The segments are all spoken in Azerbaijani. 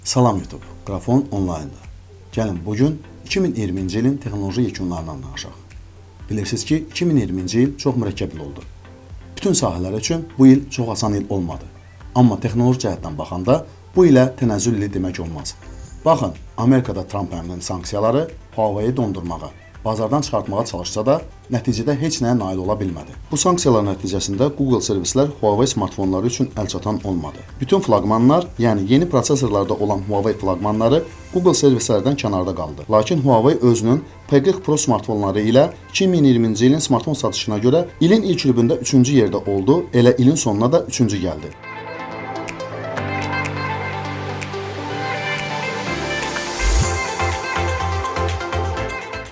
Salam YouTube, Qrafon online'da. Gəlin bugün 2020-ci ilin texnoloji yekunlarından danışaq. Bilirsiniz ki, 2020-ci il çox mürəkkəb il oldu. Bütün sahələr üçün bu il çox asan il olmadı. Amma texnoloji cəhətdən baxanda bu ilə tənəzzül ili demək olmaz. Baxın, Amerikada Trump əmrinin sanksiyaları Huawei-yi dondurmağa, bazardan çıxartmağa çalışsa da nəticədə heç nəyə nail ola bilmədi. Bu sanksiyalar nəticəsində Google servislər Huawei smartfonları üçün əlçatan olmadı. Bütün flaqmanlar, yəni yeni prosesorlarda olan Huawei flaqmanları Google servislərdən kənarda qaldı. Lakin Huawei özünün P40 Pro smartfonları ilə 2020-ci ilin smartfon satışına görə ilin ilk rübündə 3-cü yerdə oldu, elə ilin sonuna da 3-cü gəldi.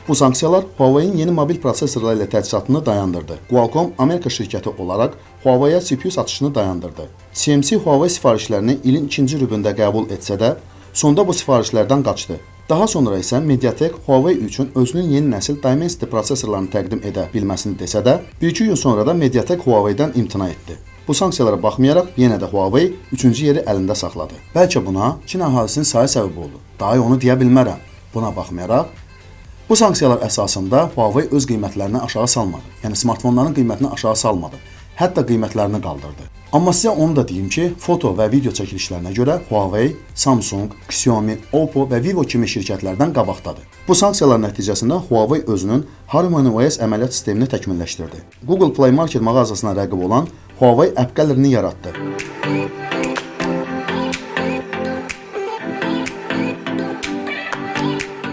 Bu sanksiyalar Huawei-in yeni mobil prosesorları ilə təchizatını dayandırdı. Qualcomm Amerika şirkəti olaraq Huawei-yə CPU satışını dayandırdı. TSMC Huawei sifarişlərini ilin 2-ci rübündə qəbul etsə də, sonda bu sifarişlərdən qaçdı. Daha sonra isə Mediatek Huawei üçün özünün yeni nəsil Dimensity prosesorlarını təqdim edə bilməsini desə də, 1-2 gün sonra da Mediatek Huawei-dən imtina etdi. Bu sanksiyalara baxmayaraq yenə də Huawei 3-cü yeri əlində saxladı. Bəlkə buna Çin əhalisinin sayı səbəb oldu. Daha onu deyə bilmərəm. Buna baxmayaraq, bu sanksiyalar əsasında Huawei öz qiymətlərini aşağı salmadı. Yəni smartfonların qiymətini aşağı salmadı. Hətta qiymətlərini qaldırdı. Amma sizə onu da deyim ki, foto və video çəkilişlərinə görə Huawei, Samsung, Xiaomi, Oppo və Vivo kimi şirkətlərdən qabaqdadır. Bu sanksiyalar nəticəsində Huawei özünün HarmonyOS əməliyyat sistemini təkmilləşdirdi. Google Play Market mağazasına rəqib olan Huawei App Gallery-ni yaratdı.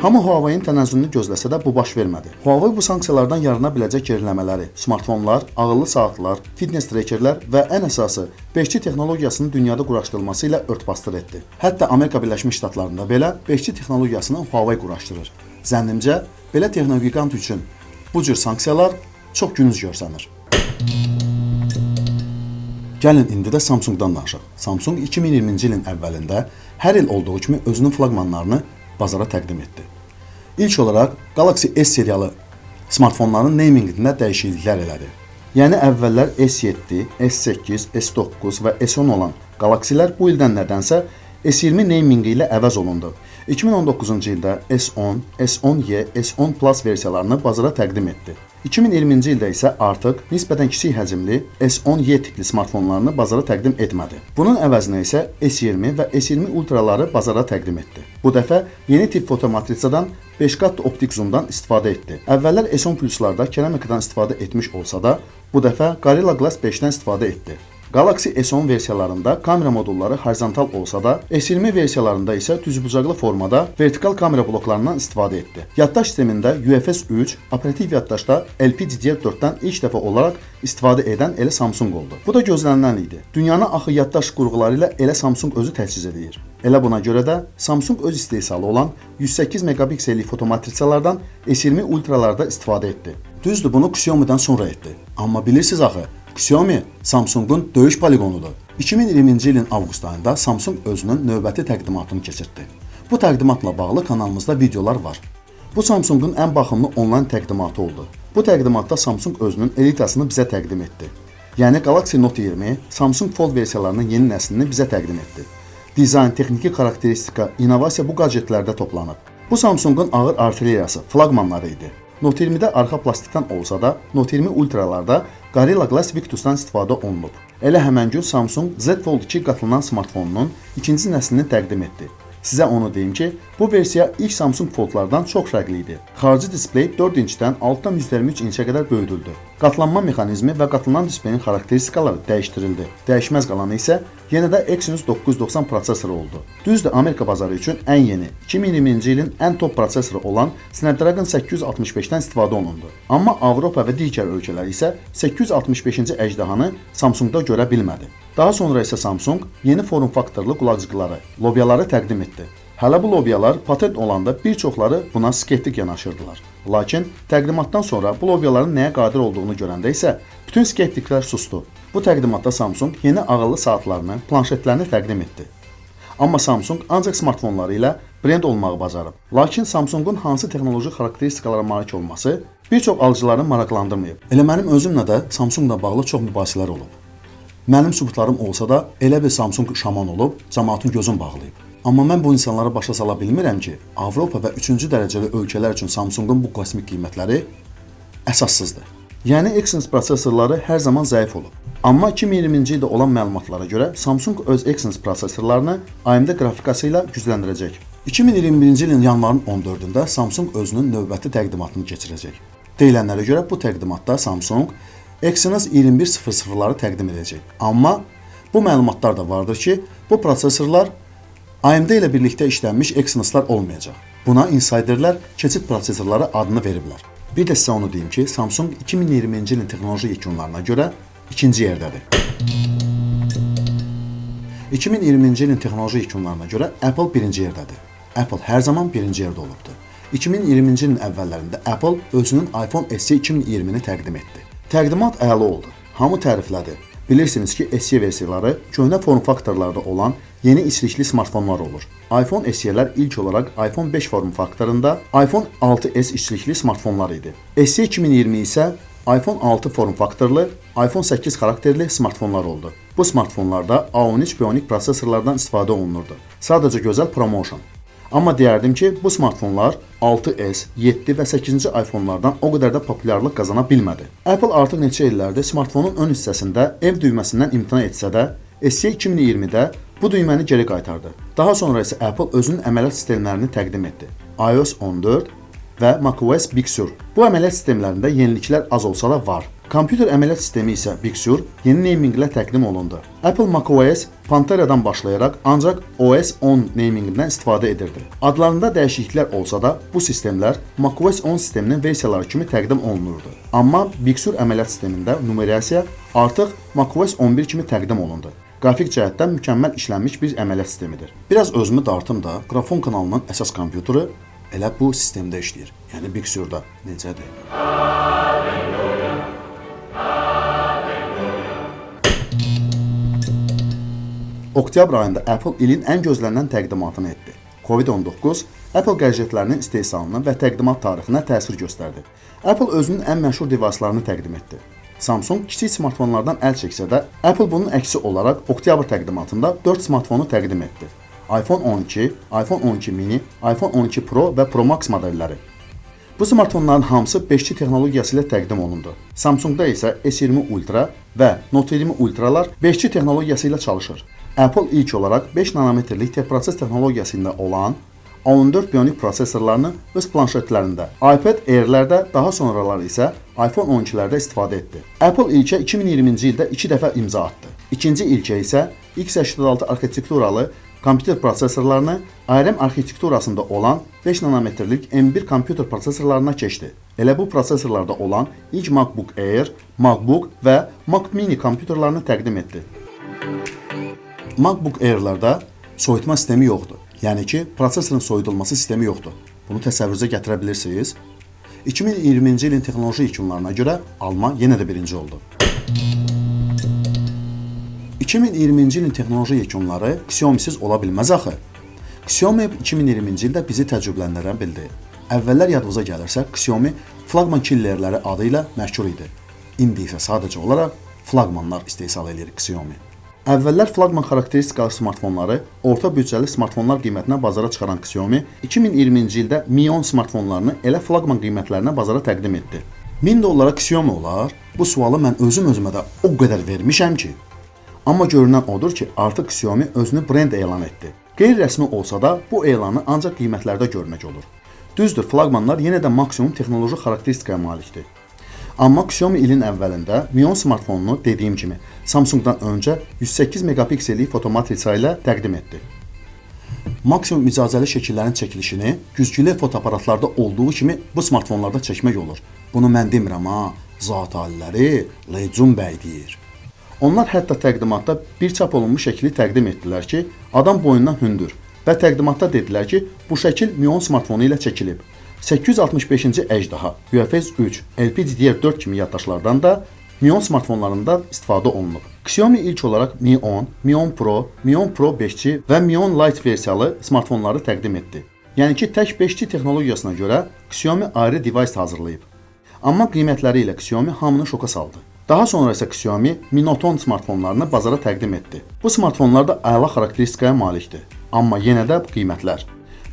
Hamı Huawei-in tənəzzülünü gözləsə də bu baş vermədi. Huawei bu sanksiyalardan yarana biləcək geriləmələri, smartfonlar, ağıllı saatlar, fitness trackerlər və ən əsası 5G texnologiyasının dünyada quraşdırılması ilə örtbasdır etdi. Hətta Amerika Birləşmiş Ştatlarında belə 5G texnologiyasını Huawei quraşdırır. Zənnimcə, belə texnogigant üçün bu cür sanksiyalar çox günüz görsənir. Gəlin indi də Samsungdan danışaq. Samsung 2020-ci ilin əvvəlində hər il olduğu kimi özünün flaqmanlarını bazara təqdim etdi. İlk olaraq Galaxy S seriyalı smartfonların namingində dəyişikliklər elədi. Yəni əvvəllər S7, S8, S9 və S10 olan Galaxy-lər bu ildən nədənsə S20 namingi ilə əvəz olundu. 2019-cu ildə S10, S10y, S10 Plus versiyalarını bazara təqdim etdi. 2020-ci ildə isə artıq nisbətən kiçik həcmli S10y tipli smartfonlarını bazara təqdim etmədi. Bunun əvəzinə isə S20 və S20 Ultraları bazara təqdim etdi. Bu dəfə yeni tip fotomatrisadan 5 qat optik zoomdan istifadə etdi. Əvvəllər S10 Pluslarda keramikadan istifadə etmiş olsa da, bu dəfə Gorilla Glass 5-dən istifadə etdi. Galaxy S10 versiyalarında kamera modulları horizontal olsa da, S20 versiyalarında isə düzbucaqlı formada vertikal kamera bloklarından istifadə etdi. Yaddaş sistemində UFS 3, operativ yaddaşda LPDDR4-dən ilk dəfə olaraq istifadə edən elə Samsung oldu. Bu da gözlənilən idi. Dünyanı axı yaddaş qurğuları ilə elə Samsung özü təchiz edir. Elə buna görə də Samsung öz istehsalı olan 108 megapiksellik fotomatrisalardan S20 Ultralarda istifadə etdi. Düzdür, bunu Xiaomi'dən sonra etdi. Amma bilirsiniz axı, Xiaomi Samsung'un döyüş poligonudur. 2020-ci ilin avqust ayında Samsung özünün növbəti təqdimatını keçirdi. Bu təqdimatla bağlı kanalımızda videolar var. Bu Samsung'un ən baxımlı onlayn təqdimatı oldu. Bu təqdimatda Samsung özünün elitasını bizə təqdim etdi. Yəni Galaxy Note 20, Samsung Fold versiyalarının yeni nəslini bizə təqdim etdi. Dizayn, texniki xarakteristika, innovasiya bu gadjetlərdə toplanıb. Bu Samsung'un ağır artilleriyası, flaqmanları idi. Note 20-də arxa plastikdən olsa da, Note 20 Ultralarda Gorilla Glass Victus'dan istifadə olunub. Elə həmən gün Samsung Z Fold 2 qatlanan smartfonunun ikinci nəslini təqdim etdi. Sizə onu deyim ki, bu versiya ilk Samsung Foldlardan çox fərqli idi. Xarici displey 4 inçdən 6,23 inçə qədər böyüdüldü. Qatlanma mexanizmi və qatlanan displeyin xarakteristikaları dəyişdirildi. Dəyişməz qalanı isə yenə də Exynos 990 prosesoru oldu. Düzdür, Amerika bazarı üçün ən yeni, 2020-ci ilin ən top prosesoru olan Snapdragon 865-dən istifadə olundu. Amma Avropa və digər ölkələr isə 865-ci əjdahanı Samsungda görə bilmədi. Daha sonra isə Samsung yeni form faktorlu qulaqcıqları, lobyaları təqdim etdi. Hələ bu lobyalar patent olanda bir çoxları buna skeptik yanaşırdılar. Lakin təqdimatdan sonra bu lobyaların nəyə qadir olduğunu görəndə isə bütün skeptiklər sustu. Bu təqdimatda Samsung yeni ağıllı saatlarını, planşetlərini təqdim etdi. Amma Samsung ancaq smartfonları ilə brend olmağı bacarıb. Lakin Samsung'un hansı texnoloji xarakteristikalara malik olması bir çox alıcıları maraqlandırmayıb. Elə mənim özümlə də Samsungla bağlı çox mübahisələr olub. Mənim sübutlarım olsa da elə bir Samsung şaman olub, cəmaatın gözün bağlayıb. Amma mən bu insanlara başa sala bilmirəm ki, Avropa və 3-cü dərəcəli ölkələr üçün Samsungun bu kosmik qiymətləri əsassızdır. Yəni Exynos prosesorları hər zaman zəif olub. Amma 2020-ci ildə olan məlumatlara görə Samsung öz Exynos prosesorlarını AMD qrafikası ilə gücləndirəcək. 2021-ci ilin yanvarın 14-də Samsung özünün növbəti təqdimatını keçirəcək. Deyilənlərə görə bu təqdimatda Samsung Exynos 2100-ları təqdim edəcək. Amma bu məlumatlar da vardır ki, bu prosesorlar AMD ilə birlikdə işlənmiş Exynoslar olmayacaq. Buna insiderlər keçid prosesorları adını veriblər. Bir də sizə onu deyim ki, Samsung 2020-ci ilin texnoloji yekunlarına görə ikinci yerdədir. 2020-ci ilin texnoloji yekunlarına görə Apple birinci yerdədir. Apple hər zaman birinci yerdə olubdur. 2020-ci ilin əvvəllərində Apple özünün iPhone SE 2020-ni təqdim etdi. Təqdimat əla oldu. Hamı təriflədi. Bilirsiniz ki, SE versiyaları köhnə form faktorlarda olan yeni içlikli smartfonlar olur. iPhone SE-lər ilk olaraq iPhone 5 form faktorunda iPhone 6s içlikli smartfonlar idi. SE 2020 isə iPhone 6 form faktorlu, iPhone 8 xarakterli smartfonlar oldu. Bu smartfonlarda A13 Bionic prosesorlardan istifadə olunurdu. Sadəcə gözəl promotion. Amma deyərdim ki, bu smartfonlar 6s, 7 və 8-ci iPhone-lardan o qədər də populyarlıq qazana bilmədi. Apple artıq neçə illərdir smartfonun ön hissəsində ev düyməsindən imtina etsə də, SE 2020-də bu düyməni geri qaytardı. Daha sonra isə Apple özünün əməliyyat sistemlərini təqdim etdi. iOS 14 və macOS Big Sur. Bu əməliyyat sistemlərində yeniliklər az olsa da var. Kompüter əməliyyat sistemi isə Big Sur yeni naminglə təqdim olundu. Apple macOS Pantera'dan başlayaraq ancaq OS 10 namingindən istifadə edirdi. Adlarında dəyişikliklər olsa da bu sistemlər macOS 10 sisteminin versiyaları kimi təqdim olunurdu. Amma Big Sur əməliyyat sistemində numerasiya artıq macOS 11 kimi təqdim olundu. Qrafik cəhətdən mükəmməl işlənmiş bir əməliyyat sistemidir. Biraz özümü dartım da, Qrafon kanalının əsas kompüteri elə bu sistemdə işləyir. Yəni Big Sur'da necədir? Oktyabr ayında Apple ilin ən gözlənilən təqdimatını etdi. Covid-19 Apple qəzetlərinin istehsalına və təqdimat tarixinə təsir göstərdi. Apple özünün ən məşhur device'larını təqdim etdi. Samsung kiçik smartfonlardan əl çəksə də, Apple bunun əksi olaraq oktyabr təqdimatında 4 smartfonu təqdim etdi. iPhone 12, iPhone 12 mini, iPhone 12 Pro və Pro Max modelləri. Bu smartfonların hamısı 5G texnologiyası ilə təqdim olundu. Samsungda isə S20 Ultra və Note 20 Ultralar 5G texnologiyası ilə çalışır. Apple ilk olaraq 5 nanometrlik proses texnologiyasında olan A14 Bionic prosesorlarını öz planşetlərində, iPad Air'lərdə, daha sonraları isə iPhone 12'lərdə istifadə etdi. Apple ilkə 2020-ci ildə 2 dəfə imza atdı. İkinci ilkə isə x86 arxitekturalı kompüter prosesorlarını ARM arxitekturasında olan 5 nanometrlik M1 kompüter prosesorlarına keçdi. Elə bu prosesorlarda olan ilk MacBook Air, MacBook və Mac Mini kompüterlərini təqdim etdi. MacBook Air'larda soyutma sistemi yoxdur. Yəni ki, prosesorun soyudulması sistemi yoxdur. Bunu təsəvvürünüzə gətirə bilirsiniz. 2020-ci ilin texnoloji yekunlarına görə Alman yenə də birinci oldu. 2020-ci ilin texnoloji yekunları Xiaomi'siz ola bilməz axı. Xiaomi 2020-ci ildə bizi təəccübləndirə bildi. Əvvəllər yadınıza gəlirsə, Xiaomi flagman killerləri adı ilə məşhur idi. İndi isə sadəcə olaraq flagmanlar istehsal edir Xiaomi. Əvvəllər flagman xarakteristikalı smartfonları orta büdcəli smartfonlar qiymətinə bazara çıxaran Xiaomi 2020-ci ildə Mi 10 smartfonlarını elə flagman qiymətlərinə bazara təqdim etdi. $1000 Xiaomi olar? Bu sualı mən özümə də o qədər vermişəm ki. Amma görünən odur ki, artıq Xiaomi özünü brend elan etdi. Qeyri-rəsmi olsa da bu elanı ancaq qiymətlərdə görmək olur. Düzdür, flagmanlar yenə də maksimum texnoloji xarakteristikaya malikdir. Amma Xiaomi ilin əvvəlində Mi 10 smartfonunu dediyim kimi Samsungdan öncə 108 megapiksellik fotomatrisa ilə təqdim etdi. Maksimum icazəli şəkillərin çəkilişini güzgülü fotoaparatlarda olduğu kimi bu smartfonlarda çəkmək olur. Bunu mən demirəm ha, zat aliləri Leycun bəy deyir. Onlar hətta təqdimatda bir çap olunmuş şəkli təqdim etdilər ki, adam boyundan hündür və təqdimatda dedilər ki, bu şəkil Mi 10 smartfonu ilə çəkilib. 865-ci əjdaha, UFS 3, LPDDR4 kimi yaddaşlardan da Mi 10 smartfonlarında istifadə olunub. Xiaomi ilk olaraq Mi 10, Mi 10 Pro, Mi 10 Pro 5G və Mi 10 Lite versiyalı smartfonları təqdim etdi. Yəni ki, tək 5G texnologiyasına görə Xiaomi ayrı device hazırlayıb. Amma qiymətləri ilə Xiaomi hamını şoka saldı. Daha sonra isə Xiaomi Mi Note 10 smartfonlarını bazara təqdim etdi. Bu smartfonlar da əla xarakteristikaya malikdir. Amma yenə də qiymətlər.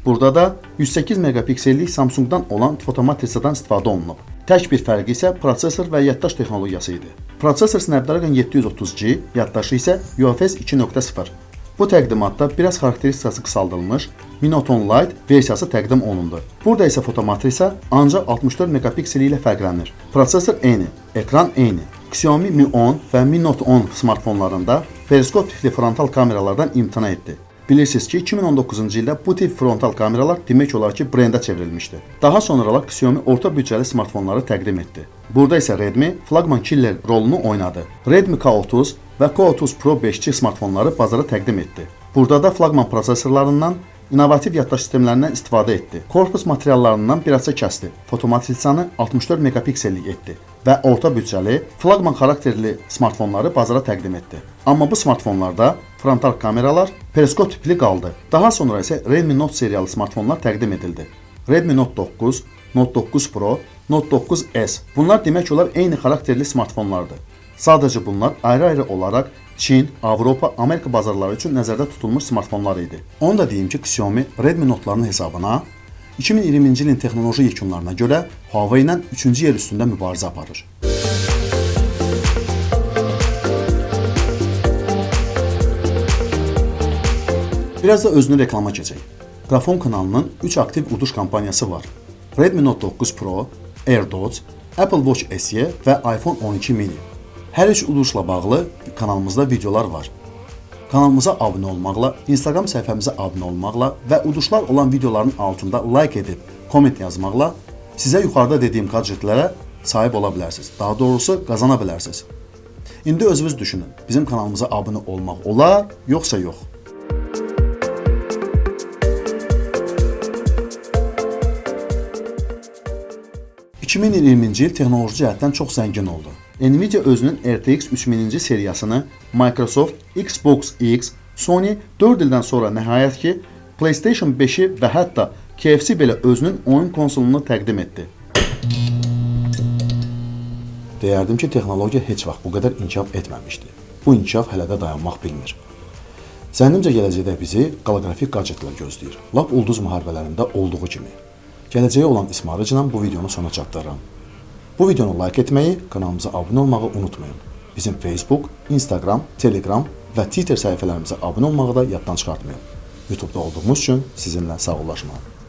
Burada da 108 megapiksellik Samsungdan olan fotomatrisadan istifadə olunub. Tək bir fərqi isə prosesor və yaddaş texnologiyası idi. Prosesor Snapdragon 730G, yaddaşı isə UFS 2.0. Bu təqdimatda biraz xarakteristikası qısaldılmış Mi Note 10 Lite versiyası təqdim olundu. Burada isə fotomatrisa ancaq 64 megapikseli ilə fərqlənir. Prosesor eyni, ekran eyni. Xiaomi Mi 10 və Mi Note 10 smartfonlarında periskop tipli frontal kameralardan imtina etdi. Bilirsiniz ki, 2019-cu ildə bu tip frontal kameralar demək olar ki, brendə çevrilmişdi. Daha sonralar Xiaomi orta büdcəli smartfonları təqdim etdi. Burada isə Redmi flagman killer rolunu oynadı. Redmi K30 və K30 Pro 5G smartfonları bazara təqdim etdi. Burada da flagman prosesorlarından, innovativ yaddaş sistemlərindən istifadə etdi. Korpus materiallarından bir azca kəsdi. Fotomatrisanı 64 megapiksellik etdi və orta büdcəli, flagman xarakterli smartfonları bazara təqdim etdi. Amma bu smartfonlarda frontal kameralar periskop tipli qaldı. Daha sonra isə Redmi Note seriyalı smartfonlar təqdim edildi. Redmi Note 9, Note 9 Pro, Note 9S. Bunlar demək olar eyni xarakterli smartfonlardır. Sadəcə bunlar ayrı-ayrı olaraq Çin, Avropa, Amerika bazarları üçün nəzərdə tutulmuş smartfonlar idi. Onu da deyim ki, Xiaomi Redmi Note-ların hesabına 2020-ci ilin texnoloji yekunlarına görə Huawei ilə 3-cü yer üstündə mübarizə aparır. Biraz da özünü reklama keçək. Qrafon kanalının 3 aktiv uduş kampaniyası var. Redmi Note 9 Pro, AirDots, Apple Watch SE və iPhone 12 mini. Hər üç uduşla bağlı kanalımızda videolar var. Kanalımıza abunə olmaqla, Instagram səhifəmizə abunə olmaqla və uduşlar olan videoların altında like edib, komment yazmaqla sizə yuxarıda dediyim gadjetlərə sahib ola bilərsiniz. Daha doğrusu qazana bilərsiniz. İndi özünüz düşünün, bizim kanalımıza abunə olmaq olar, yoxsa yox? ...2020-ci il texnoloji cəhətdən çox zəngin oldu. Nvidia özünün RTX 3000-ci seriyasını Microsoft, Xbox X, Sony 4 ildən sonra nəhayət ki, PlayStation 5-i və hətta KFC belə özünün oyun konsolunu təqdim etdi. Deyərdim ki, texnologiya heç vaxt bu qədər inkişaf etməmişdi. Bu inkişaf hələ də dayanmaq bilmir. Zənnimcə gələcəkdə bizi qoloqrafik gadjetlər gözləyir. Lap ulduz müharibələrində olduğu kimi. Gələcəyə olan ismarıcla bu videonu sona çatdırıram. Bu videonu like etməyi, kanalımıza abunə olmağı unutmayın. Bizim Facebook, Instagram, Telegram və Twitter səhifələrimizə abunə olmağı da yaddan çıxartmayın. YouTube'da olduğumuz üçün sizinlə sağollaşmayın.